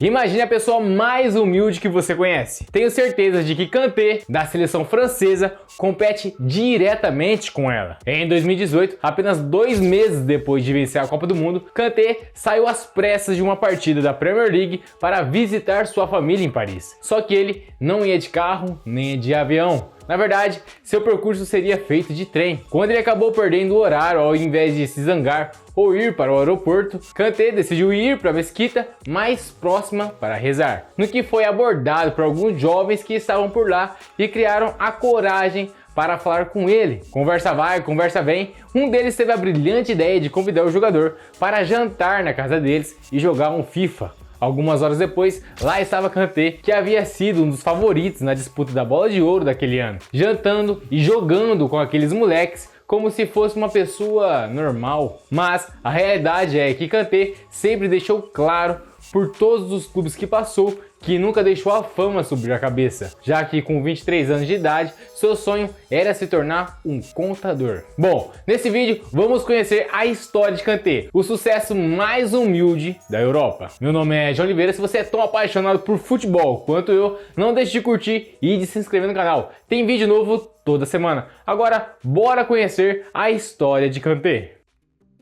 Imagine a pessoa mais humilde que você conhece. Tenho certeza de que Kanté, da seleção francesa, compete diretamente com ela. Em 2018, apenas 2 meses depois de vencer a Copa do Mundo, Kanté saiu às pressas de uma partida da Premier League para visitar sua família em Paris. Só que ele não ia de carro nem de avião. Na verdade, seu percurso seria feito de trem. Quando ele acabou perdendo o horário ao invés de se zangar ou ir para o aeroporto, Kanté decidiu ir para a mesquita mais próxima para rezar, no que foi abordado por alguns jovens que estavam por lá e criaram a coragem para falar com ele. Conversa vai, conversa vem, um deles teve a brilhante ideia de convidar o jogador para jantar na casa deles e jogar um FIFA. Algumas horas depois, lá estava Kanté, que havia sido um dos favoritos na disputa da Bola de Ouro daquele ano, jantando e jogando com aqueles moleques como se fosse uma pessoa normal. Mas a realidade é que Kanté sempre deixou claro por todos os clubes que passou que nunca deixou a fama subir a cabeça, já que com 23 anos de idade, seu sonho era se tornar um contador. Bom, nesse vídeo vamos conhecer a história de Kanté, o sucesso mais humilde da Europa. Meu nome é João Oliveira, se você é tão apaixonado por futebol quanto eu, não deixe de curtir e de se inscrever no canal. Tem vídeo novo toda semana. Agora, bora conhecer a história de Kanté.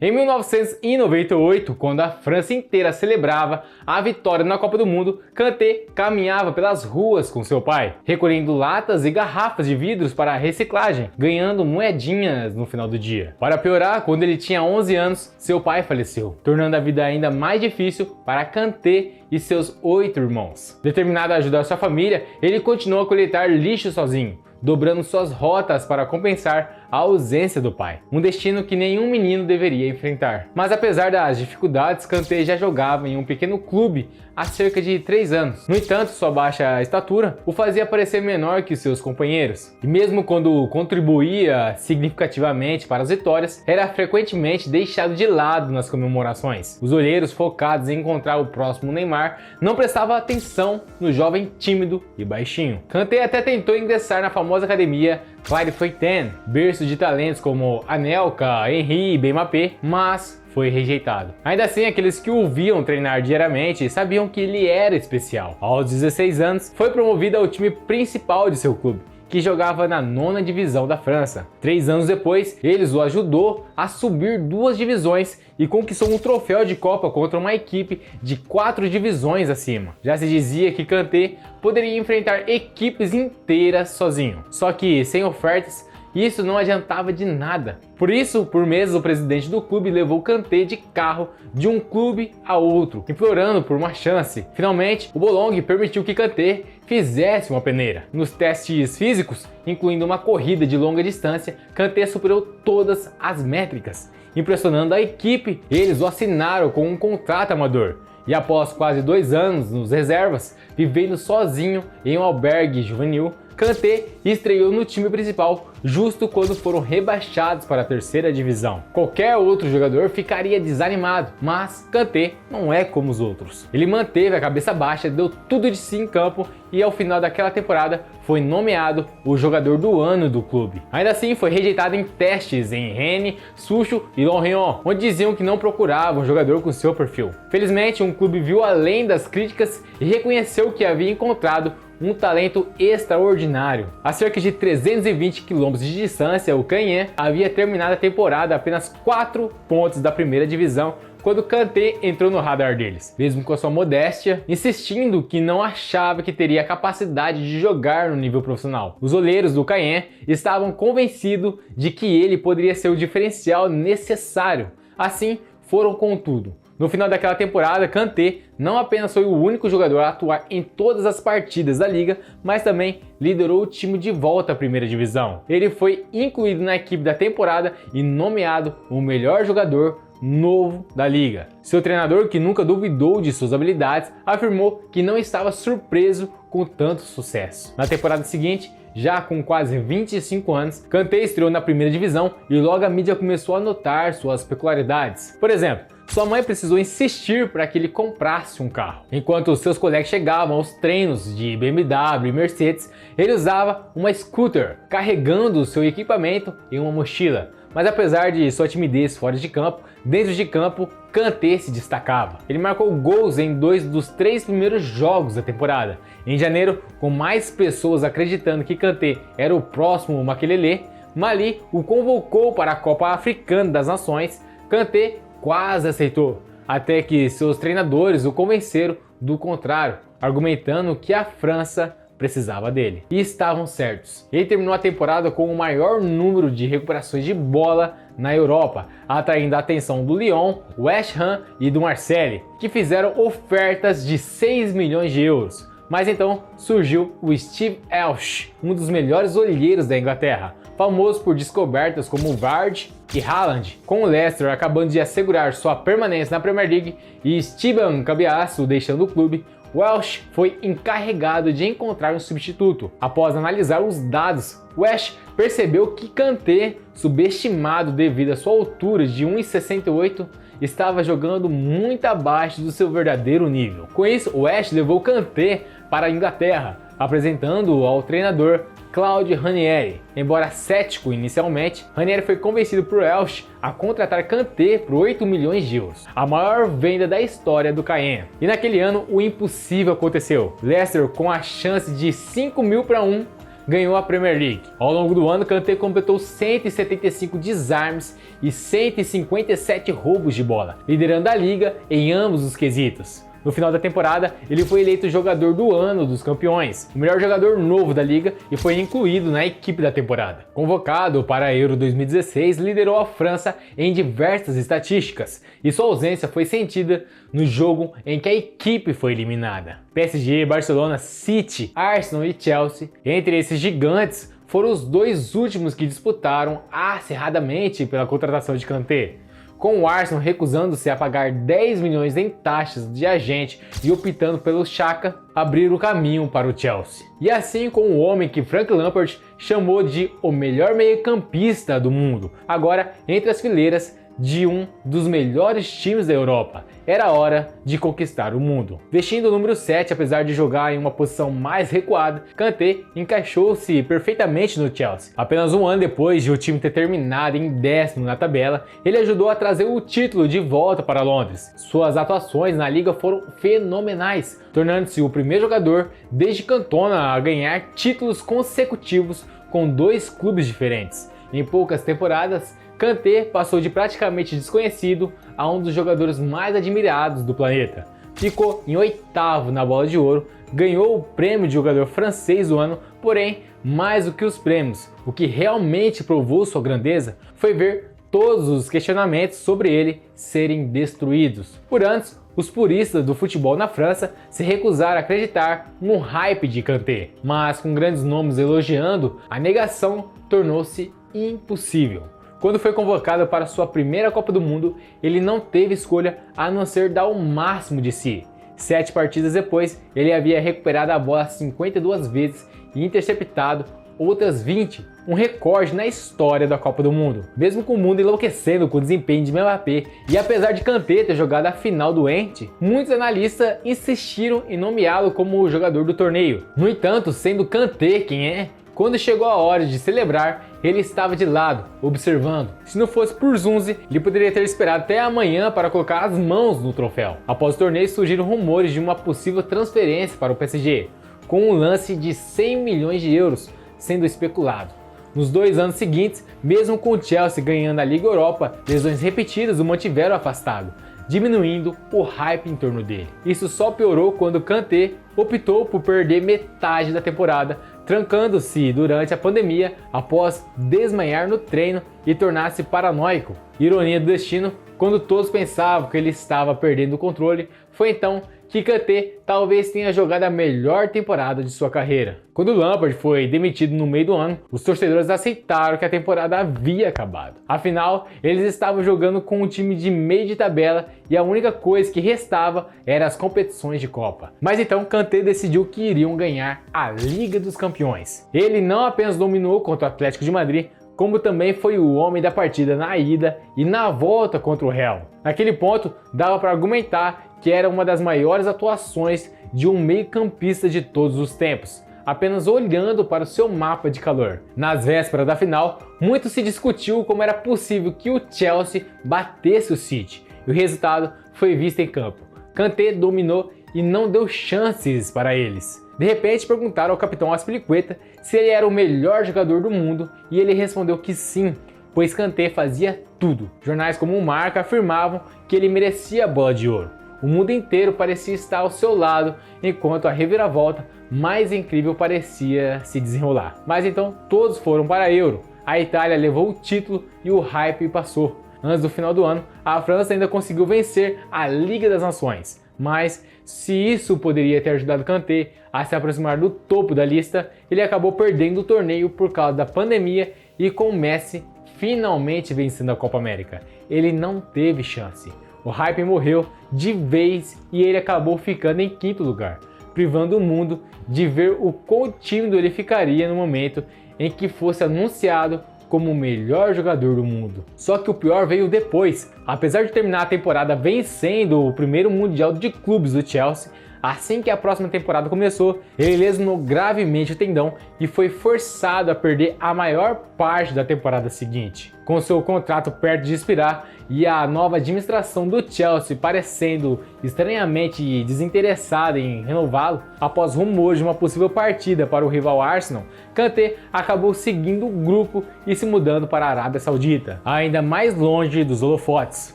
Em 1998, quando a França inteira celebrava a vitória na Copa do Mundo, Kanté caminhava pelas ruas com seu pai, recolhendo latas e garrafas de vidros para a reciclagem, ganhando moedinhas no final do dia. Para piorar, quando ele tinha 11 anos, seu pai faleceu, tornando a vida ainda mais difícil para Kanté e seus 8 irmãos. Determinado a ajudar sua família, ele continuou a coletar lixo sozinho, dobrando suas rotas para compensar a ausência do pai, um destino que nenhum menino deveria enfrentar. Mas apesar das dificuldades, Kanté já jogava em um pequeno clube há cerca de 3 anos. No entanto, sua baixa estatura o fazia parecer menor que seus companheiros, e mesmo quando contribuía significativamente para as vitórias, era frequentemente deixado de lado nas comemorações. Os olheiros focados em encontrar o próximo Neymar não prestavam atenção no jovem tímido e baixinho. Kanté até tentou ingressar na famosa academia Clairefontaine, berço de talentos como Anelka, Henry e Mbappé, mas foi rejeitado. Ainda assim, aqueles que o viam treinar diariamente sabiam que ele era especial. Aos 16 anos, foi promovido ao time principal de seu clube, que jogava na 9ª divisão da França. 3 anos depois, eles o ajudou a subir 2 divisões e conquistou um troféu de Copa contra uma equipe de 4 divisões acima. Já se dizia que Kanté poderia enfrentar equipes inteiras sozinho. Só que sem ofertas, isso não adiantava de nada. Por isso, por meses, o presidente do clube levou Kanté de carro de um clube a outro, implorando por uma chance. Finalmente, o Boulogne permitiu que Kanté fizesse uma peneira. Nos testes físicos, incluindo uma corrida de longa distância, Kanté superou todas as métricas. Impressionando a equipe, eles o assinaram com um contrato amador. E após quase 2 anos nos reservas, vivendo sozinho em um albergue juvenil, Kanté estreou no time principal justo quando foram rebaixados para a 3ª divisão. Qualquer outro jogador ficaria desanimado, mas Kanté não é como os outros. Ele manteve a cabeça baixa, deu tudo de si em campo e ao final daquela temporada foi nomeado o jogador do ano do clube. Ainda assim, foi rejeitado em testes em Rennes, Sochaux e Lorient, onde diziam que não procuravam um jogador com seu perfil. Felizmente, um clube viu além das críticas e reconheceu que havia encontrado um talento extraordinário. A cerca de 320 km de distância, o Cayenne havia terminado a temporada a apenas 4 pontos da 1ª divisão quando Kanté entrou no radar deles, mesmo com a sua modéstia, insistindo que não achava que teria a capacidade de jogar no nível profissional. Os olheiros do Cayenne estavam convencidos de que ele poderia ser o diferencial necessário. Assim, foram com tudo. No final daquela temporada, Kanté não apenas foi o único jogador a atuar em todas as partidas da liga, mas também liderou o time de volta à 1ª divisão. Ele foi incluído na equipe da temporada e nomeado o melhor jogador novo da liga. Seu treinador, que nunca duvidou de suas habilidades, afirmou que não estava surpreso com tanto sucesso. Na temporada seguinte, já com quase 25 anos, Kanté estreou na 1ª divisão e logo a mídia começou a notar suas peculiaridades. Por exemplo, sua mãe precisou insistir para que ele comprasse um carro. Enquanto seus colegas chegavam aos treinos de BMW e Mercedes, ele usava uma scooter, carregando seu equipamento em uma mochila. mas apesar de sua timidez fora de campo, dentro de campo, Kanté se destacava. Ele marcou gols em 2 dos 3 primeiros jogos da temporada. Em janeiro, com mais pessoas acreditando que Kanté era o próximo Makelele, Mali o convocou para a Copa Africana das Nações. Kanté quase aceitou, até que seus treinadores o convenceram do contrário, argumentando que a França precisava dele. E estavam certos. Ele terminou a temporada com o maior número de recuperações de bola na Europa, atraindo a atenção do Lyon, West Ham e do Marseille, que fizeram ofertas de 6 milhões de euros. Mas então surgiu o Steve Elsh, um dos melhores olheiros da Inglaterra, famoso por descobertas como Vardy e Haaland. Com o Leicester acabando de assegurar sua permanência na Premier League e Steven Cabiasso deixando o clube, Welsh foi encarregado de encontrar um substituto. Após analisar os dados, Welsh percebeu que Kanté, subestimado devido à sua altura de 1,68, estava jogando muito abaixo do seu verdadeiro nível. Com isso, Welsh levou Kanté para a Inglaterra, apresentando-o ao treinador Claudio Ranieri. Embora cético inicialmente, Ranieri foi convencido por Welsh a contratar Kanté por 8 milhões de euros, a maior venda da história do Caen. E naquele ano, o impossível aconteceu. Leicester, com a chance de 5.000-1, ganhou a Premier League. Ao longo do ano, Kanté completou 175 desarmes e 157 roubos de bola, liderando a liga em ambos os quesitos. No final da temporada, ele foi eleito jogador do ano dos campeões, o melhor jogador novo da liga e foi incluído na equipe da temporada. Convocado para a Euro 2016, liderou a França em diversas estatísticas e sua ausência foi sentida no jogo em que a equipe foi eliminada. PSG, Barcelona, City, Arsenal e Chelsea, entre esses gigantes, foram os dois últimos que disputaram acirradamente pela contratação de Kanté, com o Arsenal recusando-se a pagar 10 milhões em taxas de agente e optando pelo Xhaka abrir o caminho para o Chelsea. E assim com o homem que Frank Lampard chamou de o melhor meio-campista do mundo, agora entre as fileiras de um dos melhores times da Europa. Era hora de conquistar o mundo. Vestindo o número 7, apesar de jogar em uma posição mais recuada, Kanté encaixou-se perfeitamente no Chelsea. Apenas um ano depois de o time ter terminado em 10º na tabela, ele ajudou a trazer o título de volta para Londres. Suas atuações na liga foram fenomenais, tornando-se o primeiro jogador desde Cantona a ganhar títulos consecutivos com 2 clubes diferentes. Em poucas temporadas, Kanté passou de praticamente desconhecido a um dos jogadores mais admirados do planeta. Ficou em 8º na Bola de Ouro, ganhou o prêmio de jogador francês do ano, porém, mais do que os prêmios, o que realmente provou sua grandeza foi ver todos os questionamentos sobre ele serem destruídos. Por antes, os puristas do futebol na França se recusaram a acreditar no hype de Kanté, mas com grandes nomes elogiando, a negação tornou-se impossível. Quando foi convocado para sua primeira Copa do Mundo, ele não teve escolha a não ser dar o máximo de si. 7 partidas depois, ele havia recuperado a bola 52 vezes e interceptado outras 20, um recorde na história da Copa do Mundo. Mesmo com o mundo enlouquecendo com o desempenho de Mbappé, e apesar de Kanté ter jogado a final doente, muitos analistas insistiram em nomeá-lo como o jogador do torneio. No entanto, sendo Kanté quem é, quando chegou a hora de celebrar, ele estava de lado, observando. Se não fosse por Zunzi, ele poderia ter esperado até amanhã para colocar as mãos no troféu. Após o torneio, surgiram rumores de uma possível transferência para o PSG, com um lance de 100 milhões de euros sendo especulado. Nos 2 anos seguintes, mesmo com o Chelsea ganhando a Liga Europa, lesões repetidas o mantiveram afastado, diminuindo o hype em torno dele. Isso só piorou quando Kanté optou por perder metade da temporada, trancando-se durante a pandemia após desmaiar no treino e tornar-se paranoico. Ironia do destino, quando todos pensavam que ele estava perdendo o controle, foi então que Kanté talvez tenha jogado a melhor temporada de sua carreira. Quando Lampard foi demitido no meio do ano, os torcedores aceitaram que a temporada havia acabado. Afinal, eles estavam jogando com um time de meio de tabela e a única coisa que restava eram as competições de Copa. Mas então Kanté decidiu que iriam ganhar a Liga dos Campeões. Ele não apenas dominou contra o Atlético de Madrid, como também foi o homem da partida na ida e na volta contra o Real. Naquele ponto, dava para argumentar que era uma das maiores atuações de um meio-campista de todos os tempos. apenas olhando para o seu mapa de calor. Nas vésperas da final, muito se discutiu como era possível que o Chelsea batesse o City, e o resultado foi visto em campo. Kanté dominou e não deu chances para eles. De repente perguntaram ao capitão Azpilicueta se ele era o melhor jogador do mundo e ele respondeu que sim, pois Kanté fazia tudo. Jornais como o Marca afirmavam que ele merecia a bola de ouro. O mundo inteiro parecia estar ao seu lado, enquanto a reviravolta mais incrível parecia se desenrolar. Mas então todos foram para a Euro. A Itália levou o título e o hype passou. Antes do final do ano, a França ainda conseguiu vencer a Liga das Nações. Mas se isso poderia ter ajudado Kanté a se aproximar do topo da lista, ele acabou perdendo o torneio por causa da pandemia e com Messi finalmente vencendo a Copa América. Ele não teve chance. O hype morreu de vez e ele acabou ficando em quinto lugar, privando o mundo de ver o quão tímido ele ficaria no momento em que fosse anunciado como o melhor jogador do mundo. Só que o pior veio depois. Apesar de terminar a temporada vencendo o primeiro Mundial de Clubes do Chelsea, assim que a próxima temporada começou, ele lesionou gravemente o tendão e foi forçado a perder a maior parte da temporada seguinte. Com seu contrato perto de expirar e a nova administração do Chelsea parecendo estranhamente desinteressada em renová-lo, após rumores de uma possível partida para o rival Arsenal, Kanté acabou seguindo o grupo e se mudando para a Arábia Saudita, ainda mais longe dos holofotes.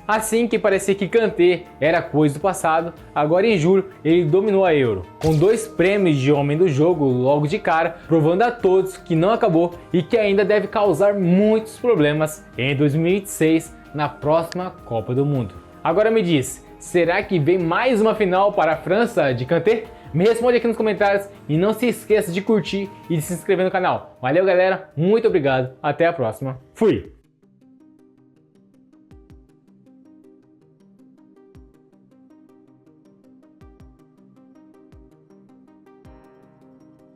Assim que parecia que Kanté era coisa do passado, agora em julho ele dominou a Euro, com 2 prêmios de homem do jogo logo de cara, provando a todos que não acabou e que ainda deve causar muitos problemas em 2026 na próxima Copa do Mundo. Agora me diz, será que vem mais uma final para a França de Kanté? Me responde aqui nos comentários e não se esqueça de curtir e de se inscrever no canal. Valeu galera, muito obrigado, até a próxima, fui!